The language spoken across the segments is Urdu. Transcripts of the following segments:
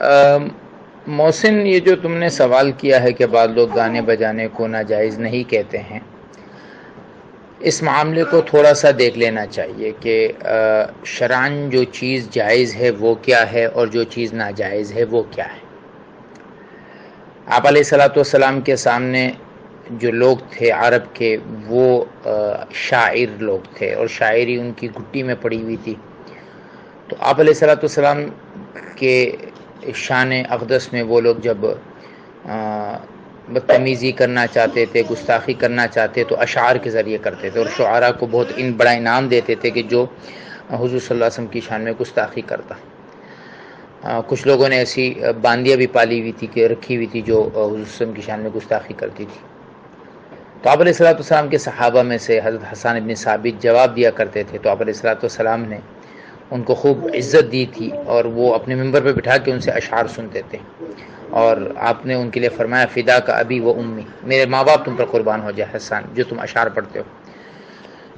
محسن، یہ جو تم نے سوال کیا ہے کہ بعض لوگ گانے بجانے کو ناجائز نہیں کہتے ہیں، اس معاملے کو تھوڑا سا دیکھ لینا چاہیے کہ شرعاً جو چیز جائز ہے وہ کیا ہے اور جو چیز ناجائز ہے وہ کیا ہے۔ آپ علیہ الصلوۃ والسلام کے سامنے جو لوگ تھے عرب کے، وہ شاعر لوگ تھے اور شاعری ان کی گھٹی میں پڑی ہوئی تھی، تو آپ علیہ الصلوۃ والسلام کے شان اقدس میں وہ لوگ جب بدتمیزی کرنا چاہتے تھے، گستاخی کرنا چاہتے تو اشعار کے ذریعے کرتے تھے، اور شعراء کو بہت بڑا انعام دیتے تھے کہ جو حضور صلی اللہ علیہ وسلم کی شان میں گستاخی کرتا۔ کچھ لوگوں نے ایسی باندیاں بھی پالی ہوئی تھی کہ رکھی ہوئی تھی جو حضور صلی اللہ علیہ وسلم کی شان میں گستاخی کرتی تھی۔ تو آپ علیہ الصلوۃ والسلام کے صحابہ میں سے حضرت حسان ابن ثابت جواب دیا کرتے تھے، تو آپ علیہ الصلوۃ والسلام نے ان کو خوب عزت دی تھی اور وہ اپنے ممبر پہ بٹھا کے ان سے اشعار سنتے تھے، اور آپ نے ان کے لیے فرمایا فدا کا ابی و امی، میرے ماں باپ تم پر قربان ہو جائے حسان جو تم اشعار پڑھتے ہو۔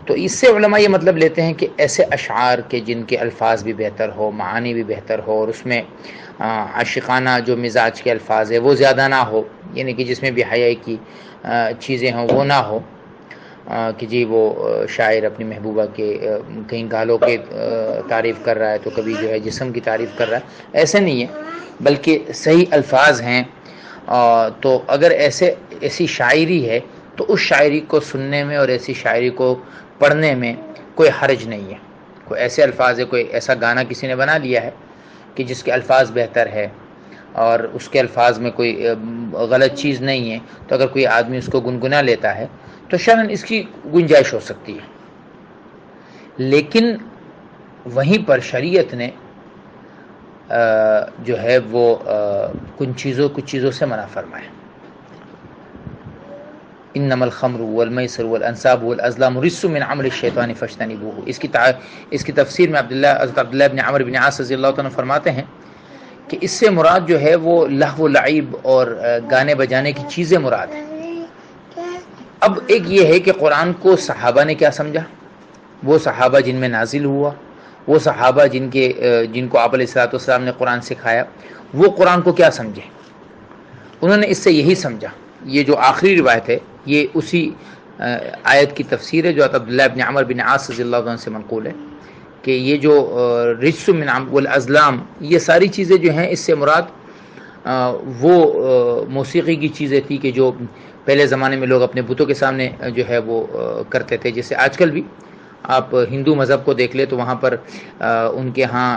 تو اس سے علماء یہ مطلب لیتے ہیں کہ ایسے اشعار کے جن کے الفاظ بھی بہتر ہو، معانی بھی بہتر ہو، اور اس میں عاشقانہ جو مزاج کے الفاظ ہے وہ زیادہ نہ ہو، یعنی کہ جس میں بھی حیا کی چیزیں ہوں وہ نہ ہو، کہ جی وہ شاعر اپنی محبوبہ کے کہیں گالوں کے تعریف کر رہا ہے تو کبھی جو ہے جسم کی تعریف کر رہا ہے، ایسے نہیں ہے، بلکہ صحیح الفاظ ہیں۔ تو اگر ایسی شاعری ہے تو اس شاعری کو سننے میں اور ایسی شاعری کو پڑھنے میں کوئی حرج نہیں ہے۔ کوئی ایسے الفاظ ہے، کوئی ایسا گانا کسی نے بنا لیا ہے کہ جس کے الفاظ بہتر ہے اور اس کے الفاظ میں کوئی غلط چیز نہیں ہے، تو اگر کوئی آدمی اس کو گنگنا لیتا ہے تو شرعاً اس کی گنجائش ہو سکتی ہے، لیکن وہیں پر شریعت نے جو ہے وہ کچھ چیزوں سے منع فرمایا۔ انما الخمر والمیسر والانصاب والازلام رجس من عمل الشیطان فاجتنبوہ۔ اس کی تفسیر میں حضرت عبداللہ بن عمرو بن عاص رضی اللہ عنہ فرماتے ہیں کہ اس سے مراد جو ہے وہ لہو و لعب اور گانے بجانے کی چیزیں مراد ہیں۔ اب ایک یہ ہے کہ قرآن کو صحابہ نے کیا سمجھا، وہ صحابہ جن میں نازل ہوا، وہ صحابہ جن کو آپ علیہ الصلوۃ والسلام نے قرآن سکھایا، وہ قرآن کو کیا سمجھے، انہوں نے اس سے یہی سمجھا۔ یہ جو آخری روایت ہے یہ اسی آیت کی تفسیر ہے جو عبداللہ بن عمرو بن عاص رضی اللہ عنہ سے منقول ہے، کہ یہ جو رجس من والازلام، یہ ساری چیزیں جو ہیں اس سے مراد وہ موسیقی کی چیزیں تھی کہ جو پہلے زمانے میں لوگ اپنے بتوں کے سامنے جو ہے وہ کرتے تھے، جیسے آج کل بھی آپ ہندو مذہب کو دیکھ لیں تو وہاں پر ان کے ہاں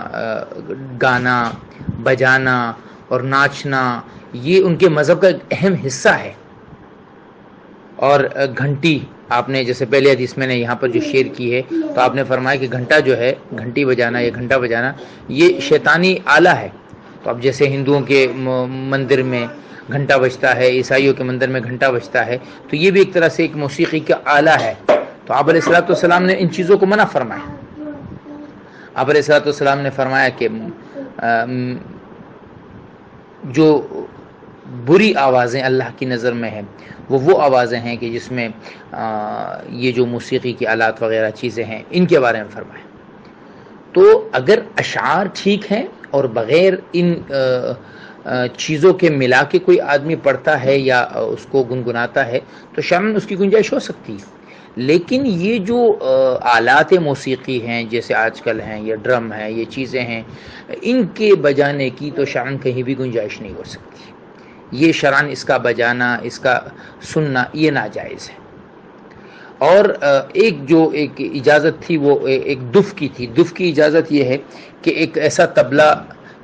گانا بجانا اور ناچنا یہ ان کے مذہب کا ایک اہم حصہ ہے۔ اور گھنٹی، آپ نے جیسے پہلے حدیث میں نے یہاں پر جو شعر کی ہے تو آپ نے فرمایا کہ گھنٹا جو ہے، گھنٹی بجانا یا گھنٹا بجانا یہ شیطانی آلہ ہے۔ تو اب جیسے ہندوؤں کے مندر میں گھنٹا بجتا ہے، عیسائیوں کے مندر میں گھنٹا بجتا ہے، تو یہ بھی ایک طرح سے ایک موسیقی کا آلہ ہے۔ تو آپ علیہ الصلوۃ والسلام نے ان چیزوں کو منع فرمایا۔ آپ علیہ الصلوۃ والسلام نے فرمایا کہ جو بری آوازیں اللہ کی نظر میں ہیں وہ آوازیں ہیں کہ جس میں یہ جو موسیقی کی آلات وغیرہ چیزیں ہیں ان کے بارے میں فرمایا۔ تو اگر اشعار ٹھیک ہیں اور بغیر ان چیزوں کے ملا کے کوئی آدمی پڑھتا ہے یا اس کو گنگناتا ہے تو شرعاً اس کی گنجائش ہو سکتی ہے، لیکن یہ جو آلات موسیقی ہیں جیسے آج کل ہیں، یہ ڈرم ہیں، یہ چیزیں ہیں، ان کے بجانے کی تو شرعاً کہیں بھی گنجائش نہیں ہو سکتی۔ یہ شرعاً اس کا بجانا، اس کا سننا یہ ناجائز ہے۔ اور ایک اجازت تھی وہ ایک دف کی تھی۔ دف کی اجازت یہ ہے کہ ایک ایسا طبلہ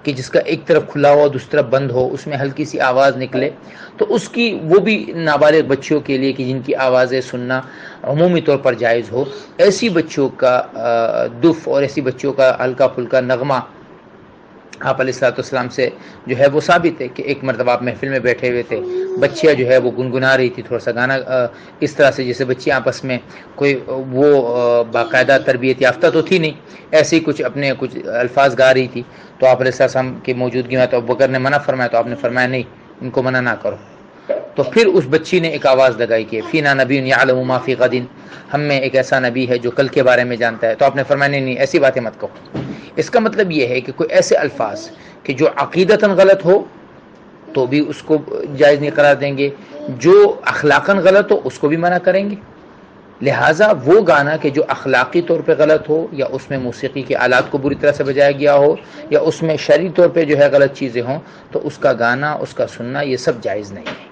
کہ جس کا ایک طرف کھلا ہو دوسری طرف بند ہو، اس میں ہلکی سی آواز نکلے، تو اس کی وہ بھی نابالغ بچوں کے لیے کہ جن کی آوازیں سننا عمومی طور پر جائز ہو، ایسی بچوں کا دف اور ایسی بچوں کا ہلکا پھلکا نغمہ آپ علیہ الصلوۃ والسلام سے جو ہے وہ ثابت ہے کہ ایک مرتبہ آپ محفل میں بیٹھے ہوئے تھے، بچیاں جو ہے وہ گنگنا رہی تھی، تھوڑا سا گانا اس طرح سے جیسے بچیاں آپس میں کوئی وہ باقاعدہ تربیت یافتہ تو تھی نہیں، ایسے ہی کچھ الفاظ گا رہی تھی، تو آپ علیہ السلام کی موجودگی میں تو ابوبکر نے منع فرمایا، تو آپ نے فرمایا نہیں، ان کو منع نہ کرو۔ تو پھر اس بچی نے ایک آواز لگائی کہ فینا نبی یعلم ما فی غد، ہم میں ایک ایسا نبی ہے جو کل کے بارے میں جانتا ہے، تو آپ نے فرمایا نہیں ایسی باتیں مت کہو۔ اس کا مطلب یہ ہے کہ کوئی ایسے الفاظ کہ جو عقیدتاً غلط ہو تو بھی اس کو جائز نہیں قرار دیں گے، جو اخلاقاً غلط ہو اس کو بھی منع کریں گے۔ لہٰذا وہ گانا کہ جو اخلاقی طور پہ غلط ہو، یا اس میں موسیقی کے آلات کو بری طرح سے بجایا گیا ہو، یا اس میں شرعی طور پہ جو ہے غلط چیزیں ہوں، تو اس کا گانا، اس کا سننا، یہ سب جائز نہیں ہے۔